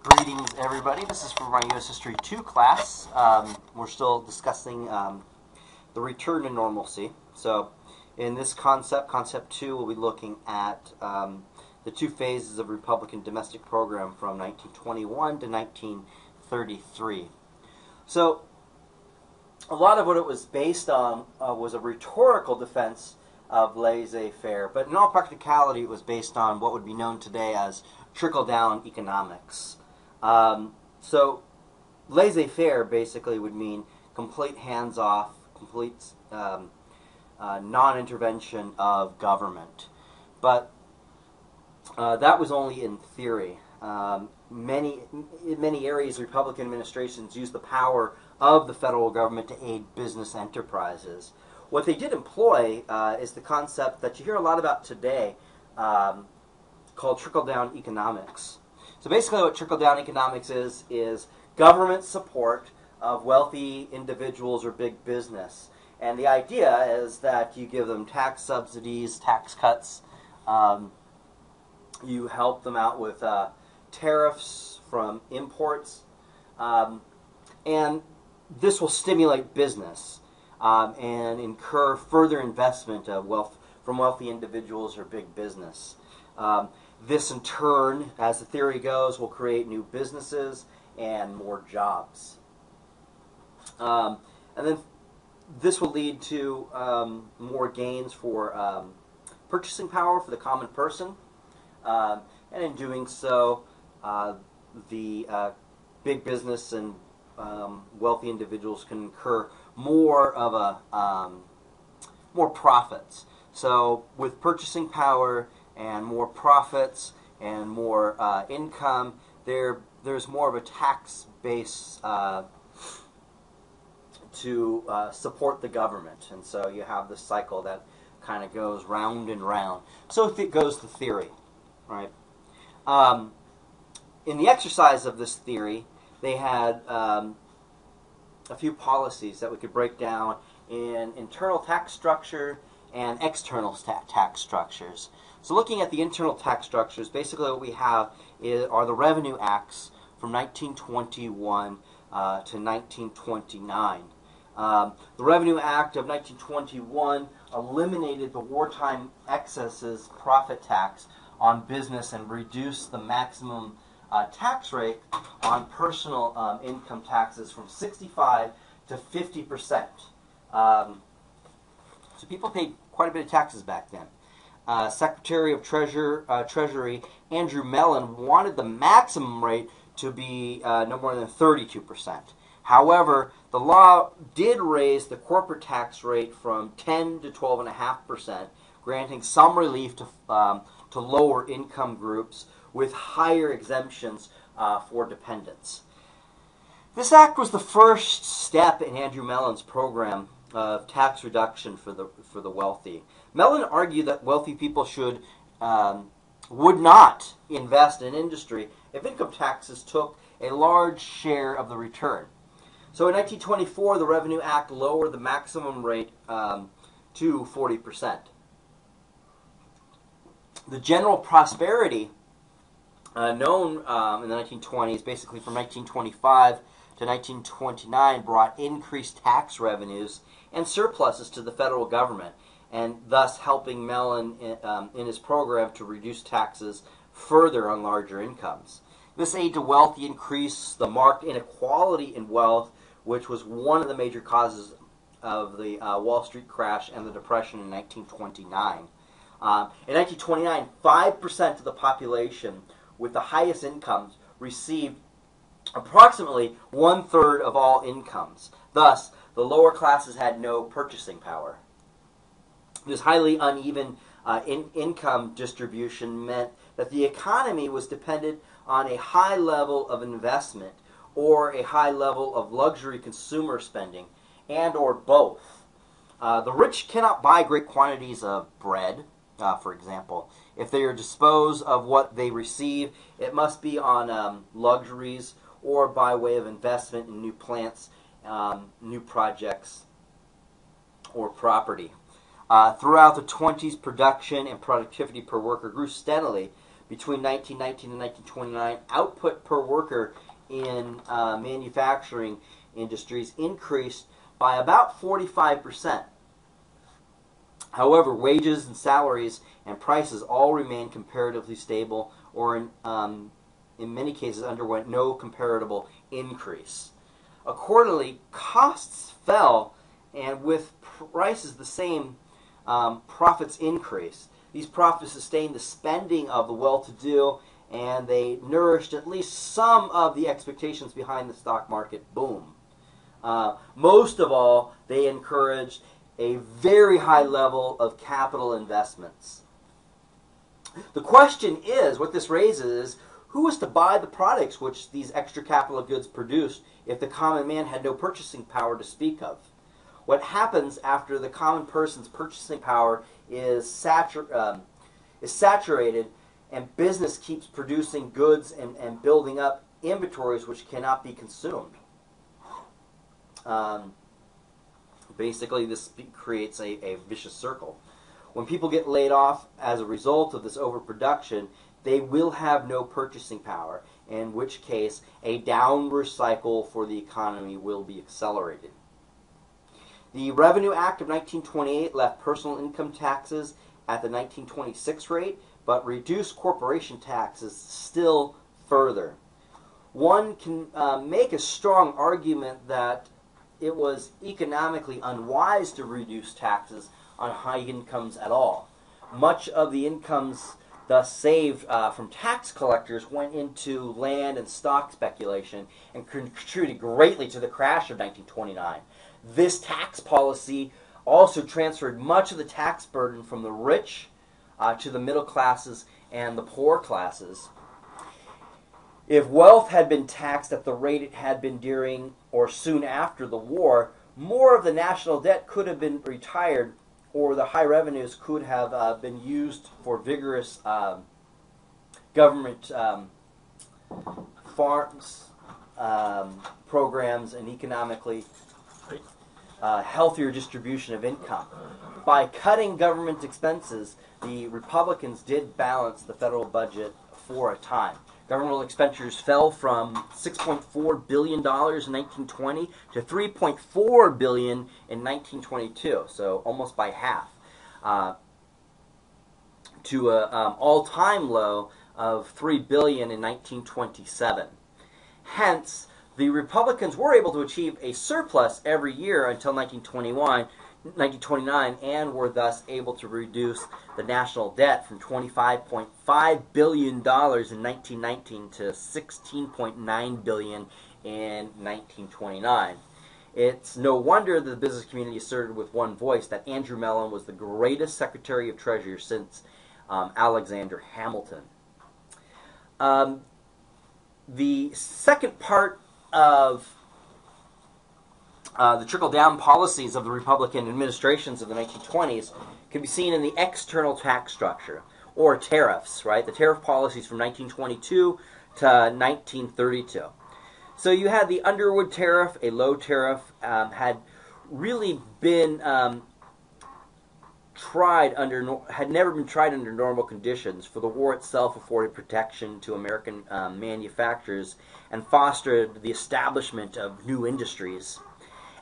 Greetings, everybody. This is from our U.S. History 2 class. We're still discussing the return to normalcy. So in this concept 2, we'll be looking at the two phases of Republican domestic program from 1921 to 1933. So a lot of what it was based on was a rhetorical defense of laissez-faire, but in all practicality it was based on what would be known today as Trickle-Down Economics. So laissez-faire basically would mean complete hands-off, complete non-intervention of government. But that was only in theory. In many areas, Republican administrations used the power of the federal government to aid business enterprises. What they did employ is the concept that you hear a lot about today called Trickle-Down Economics. So basically what Trickle-Down Economics is government support of wealthy individuals or big business. And the idea is that you give them tax subsidies, tax cuts, you help them out with tariffs from imports, and this will stimulate business and incur further investment of from wealthy individuals or big business. This, in turn, as the theory goes, will create new businesses and more jobs. And then this will lead to more gains for purchasing power for the common person. And in doing so, the big business and wealthy individuals can incur more of more profits. So with purchasing power and more profits and more income, there's more of a tax base to support the government. And so you have this cycle that kind of goes round and round. So it goes the theory, right? In the exercise of this theory, they had a few policies that we could break down in internal tax structure and external tax structures. So looking at the internal tax structures, basically what we have are the Revenue Acts from 1921 to 1929. The Revenue Act of 1921 eliminated the wartime excesses profit tax on business and reduced the maximum tax rate on personal income taxes from 65 to 50%. So people paid quite a bit of taxes back then. Secretary of Treasury Andrew Mellon wanted the maximum rate to be no more than 32%. However, the law did raise the corporate tax rate from 10 to 12.5%, granting some relief to lower income groups with higher exemptions for dependents. This act was the first step in Andrew Mellon's program of tax reduction for the wealthy. Mellon argued that wealthy people would not invest in industry if income taxes took a large share of the return. So in 1924, the Revenue Act lowered the maximum rate to 40%. The general prosperity known in the 1920s, basically from 1925 to 1929, brought increased tax revenues and surpluses to the federal government, and thus helping Mellon in his program to reduce taxes further on larger incomes. This aid to wealthy increased the marked inequality in wealth, which was one of the major causes of the Wall Street crash and the Depression in 1929. In 1929, 5% of the population with the highest incomes received approximately 1/3 of all incomes. Thus, the lower classes had no purchasing power. This highly uneven income distribution meant that the economy was dependent on a high level of investment or a high level of luxury consumer spending, and or both. The rich cannot buy great quantities of bread, for example. If they are disposed of what they receive, it must be on luxuries or by way of investment in new plants, new projects, or property. Throughout the 20s, production and productivity per worker grew steadily, between 1919 and 1929, output per worker in manufacturing industries increased by about 45%. However, wages and salaries and prices all remained comparatively stable, or in many cases underwent no comparable increase. Accordingly, costs fell, and with prices the same, profits increased. These profits sustained the spending of the well-to-do, and they nourished at least some of the expectations behind the stock market boom. Most of all, they encouraged a very high level of capital investments. The question is, what this raises is, who was to buy the products which these extra capital goods produced if the common man had no purchasing power to speak of? What happens after the common person's purchasing power is saturated and business keeps producing goods and building up inventories which cannot be consumed? Basically, this creates a vicious circle. When people get laid off as a result of this overproduction, they will have no purchasing power, in which case a downward cycle for the economy will be accelerated. The Revenue Act of 1928 left personal income taxes at the 1926 rate, but reduced corporation taxes still further. One can make a strong argument that it was economically unwise to reduce taxes on high incomes at all. Much of the incomes thus saved from tax collectors went into land and stock speculation and contributed greatly to the crash of 1929. This tax policy also transferred much of the tax burden from the rich to the middle classes and the poor classes. If wealth had been taxed at the rate it had been during or soon after the war, more of the national debt could have been retired, or the high revenues could have been used for vigorous government farms programs and economically healthier distribution of income. By cutting government expenses, the Republicans did balance the federal budget for a time. Governmental expenditures fell from $6.4 billion in 1920 to $3.4 billion in 1922, so almost by half, to an all-time low of $3 billion in 1927. Hence, the Republicans were able to achieve a surplus every year until 1929, and were thus able to reduce the national debt from $25.5 billion in 1919 to $16.9 billion in 1929. It's no wonder that the business community asserted with one voice that Andrew Mellon was the greatest Secretary of Treasury since Alexander Hamilton. The second part of the trickle-down policies of the Republican administrations of the 1920s can be seen in the external tax structure, or tariffs, right? The tariff policies from 1922 to 1932. So you had the Underwood Tariff, a low tariff, had really been had never been tried under normal conditions, for the war itself afforded protection to American manufacturers and fostered the establishment of new industries.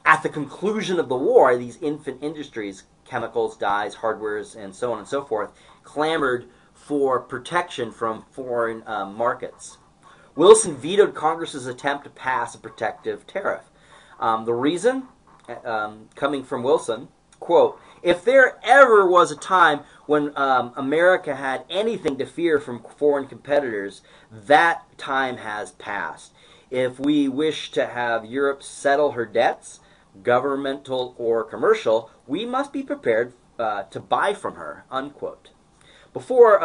At the conclusion of the war, these infant industries, chemicals, dyes, hardwares, and so on and so forth, clamored for protection from foreign markets. Wilson vetoed Congress's attempt to pass a protective tariff. The reason, coming from Wilson, quote, "If there ever was a time when America had anything to fear from foreign competitors, that time has passed. If we wish to have Europe settle her debts, governmental or commercial, we must be prepared to buy from her," unquote. Before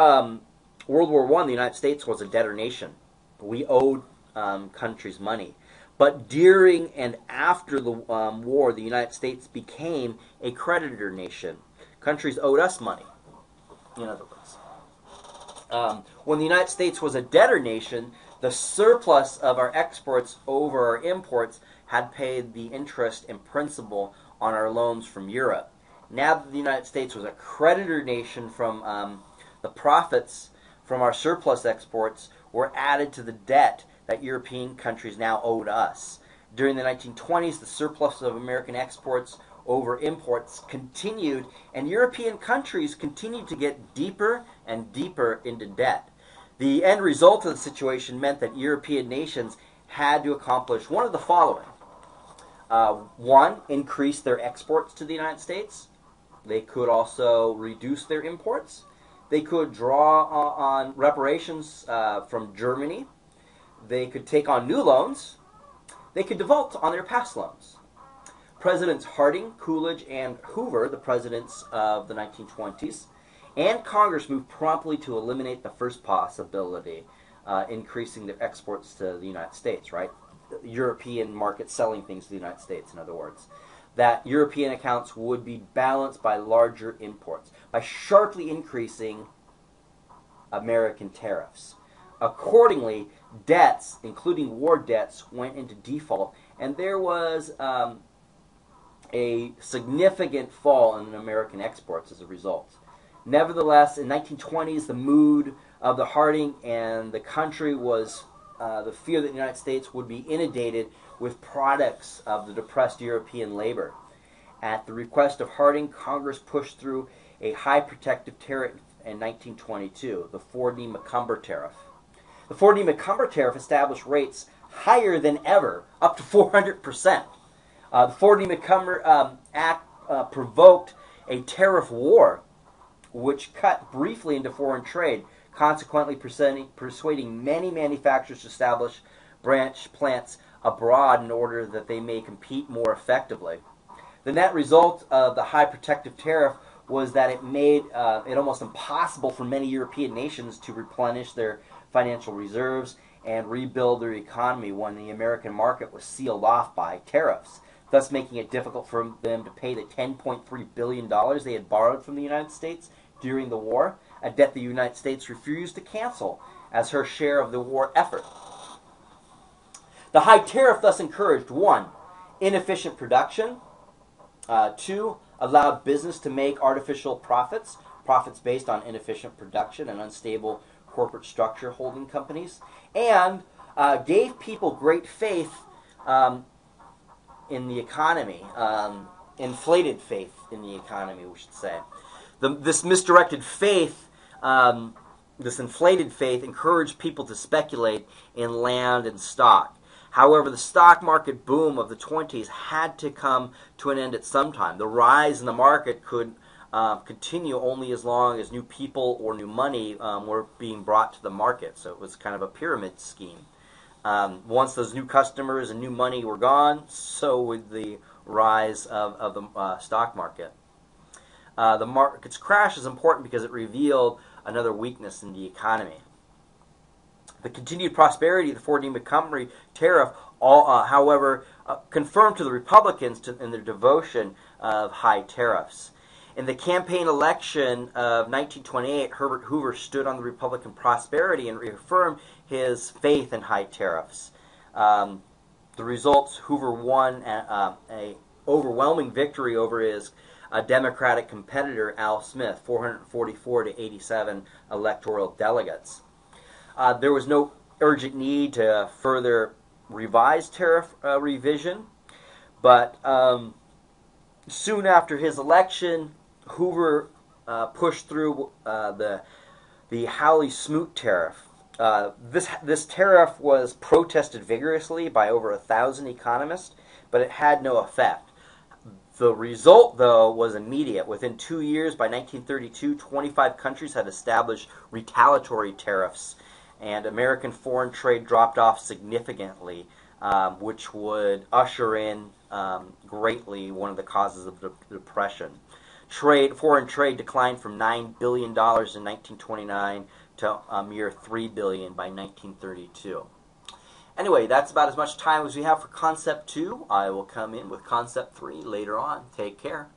World War I, the United States was a debtor nation. We owed countries money. But during and after the war, the United States became a creditor nation. Countries owed us money, in other words. When the United States was a debtor nation, the surplus of our exports over our imports had paid the interest and principal on our loans from Europe. Now that the United States was a creditor nation, from the profits from our surplus exports were added to the debt that European countries now owed us. During the 1920s, the surplus of American exports over imports continued, and European countries continued to get deeper and deeper into debt. The end result of the situation meant that European nations had to accomplish one of the following. One, increase their exports to the United States. They could also reduce their imports. They could draw on reparations from Germany. They could take on new loans. They could default on their past loans. Presidents Harding, Coolidge, and Hoover, the presidents of the 1920s, and Congress moved promptly to eliminate the first possibility, increasing their exports to the United States, right? The European market selling things to the United States, in other words. That European accounts would be balanced by larger imports, by sharply increasing American tariffs. Accordingly, debts, including war debts, went into default, and there was a significant fall in American exports as a result. Nevertheless, in the 1920s, the mood of the Harding and the country was the fear that the United States would be inundated with products of the depressed European labor. At the request of Harding, Congress pushed through a high protective tariff in 1922, the 4D Macumber Tariff. The 4D Macumber Tariff established rates higher than ever, up to 400%. The 4D Macumber Act provoked a tariff war, which cut briefly into foreign trade, consequently persuading many manufacturers to establish branch plants abroad in order that they may compete more effectively. The net result of the high protective tariff was that it made it almost impossible for many European nations to replenish their financial reserves and rebuild their economy when the American market was sealed off by tariffs, thus making it difficult for them to pay the $10.3 billion they had borrowed from the United States during the war, a debt the United States refused to cancel as her share of the war effort. The high tariff thus encouraged, 1, inefficient production, 2, allowed business to make artificial profits based on inefficient production and unstable corporate structure holding companies, and gave people great faith in the economy, inflated faith in the economy, we should say. This misdirected faith, this inflated faith, encouraged people to speculate in land and stock. However, the stock market boom of the 20s had to come to an end at some time. The rise in the market could continue only as long as new people or new money were being brought to the market. So it was kind of a pyramid scheme. Once those new customers and new money were gone, so would the rise of the stock market. The market's crash is important because it revealed another weakness in the economy. The continued prosperity of the 4D Macumber Tariff, however, confirmed to the Republicans in their devotion of high tariffs. In the campaign election of 1928, Herbert Hoover stood on the Republican prosperity and reaffirmed his faith in high tariffs. The results, Hoover won a overwhelming victory over his Democratic competitor, Al Smith, 444 to 87 electoral delegates. There was no urgent need to further revise tariff revision, but soon after his election, Hoover pushed through the Hawley-Smoot tariff. This tariff was protested vigorously by over 1,000 economists, but it had no effect. The result, though, was immediate. Within 2 years, by 1932, 25 countries had established retaliatory tariffs, and American foreign trade dropped off significantly, which would usher in greatly one of the causes of the Depression. Foreign trade declined from $9 billion in 1929 to a mere $3 billion by 1932. Anyway, that's about as much time as we have for Concept 2. I will come in with Concept 3 later on. Take care.